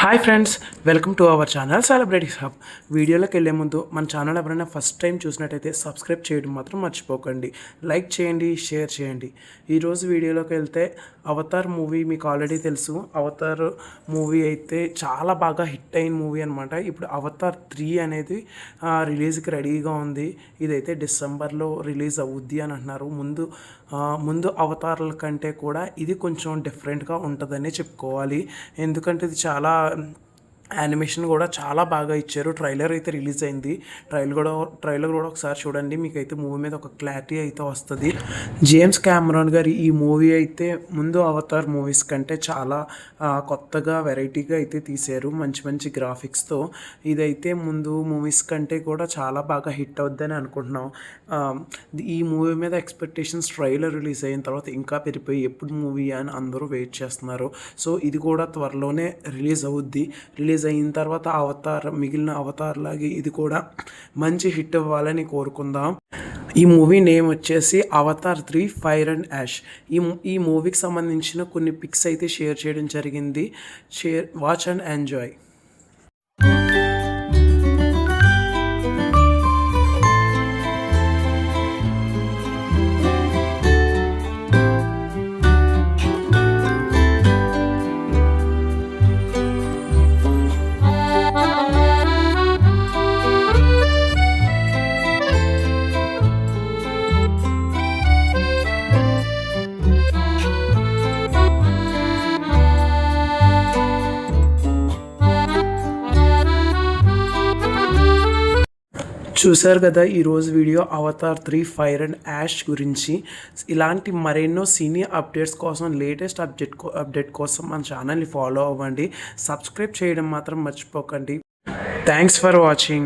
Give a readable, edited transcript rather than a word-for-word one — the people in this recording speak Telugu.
Hi friends, welcome to our channel celebrities hub. వీడియోలోకి వెళ్ళే ముందు మన ఛానల్ ఎవరైనా ఫస్ట్ టైం చూసినట్టయితే సబ్స్క్రైబ్ చేయడం మాత్రం మర్చిపోకండి. లైక్ చేయండి, షేర్ చేయండి. ఈరోజు వీడియోలోకి వెళ్తే అవతార్ మూవీ మీకు ఆల్రెడీ తెలుసు. అవతార్ మూవీ అయితే చాలా బాగా హిట్ అయిన మూవీ అనమాట. ఇప్పుడు అవతార్ 3 అనేది రిలీజ్కి రెడీగా ఉంది. ఇదైతే డిసెంబర్లో రిలీజ్ అవుద్ది అని అంటున్నారు. ముందు అవతారాల కంటే కూడా ఇది కొంచెం డిఫరెంట్గా ఉంటుందనే చెప్పుకోవాలి. ఎందుకంటే ఇది చాలా యానిమేషన్ కూడా చాలా బాగా ఇచ్చారు. ట్రైలర్ అయితే రిలీజ్ అయింది. ట్రైలర్ కూడా ఒకసారి చూడండి, మీకైతే మూవీ మీద ఒక క్లారిటీ అయితే వస్తుంది. జేమ్స్ కెమెరాన్ గారి ఈ మూవీ అయితే ముందు అవతార్ మూవీస్ కంటే చాలా కొత్తగా వెరైటీగా అయితే తీశారు. మంచి మంచి గ్రాఫిక్స్తో. ఇదైతే ముందు మూవీస్ కంటే కూడా చాలా బాగా హిట్ అవుద్దని అనుకుంటున్నాం. ఈ మూవీ మీద ఎక్స్పెక్టేషన్స్ ట్రైలర్ రిలీజ్ అయిన తర్వాత ఇంకా పెరిగిపోయి ఎప్పుడు మూవీ అని అందరూ వెయిట్ చేస్తున్నారు. సో ఇది కూడా త్వరలోనే రిలీజ్ అవుద్ది. రిలీజ్ అయిన తర్వాత మిగిలిన అవతార్ లాగే ఇది కూడా మంచి హిట్ అవ్వాలని కోరుకుందాం. ఈ మూవీ నేమ్ వచ్చేసి అవతార్ 3 ఫైర్ అండ్ యాష్. ఈ మూవీకి సంబంధించిన కొన్ని పిక్స్ అయితే షేర్ చేయడం జరిగింది. Watch and enjoy. చూశారు కదా ఈరోజు video Avatar 3 fire and ash గురించి. ఇలాంటి మరెన్నో సినీ అప్డేట్స్ కోసం, లేటెస్ట్ అప్డేట్ కోసం మన ఛానల్ని ఫాలో అవ్వండి. సబ్స్క్రైబ్ చేయడం మాత్రం మర్చిపోకండి. Thanks for watching.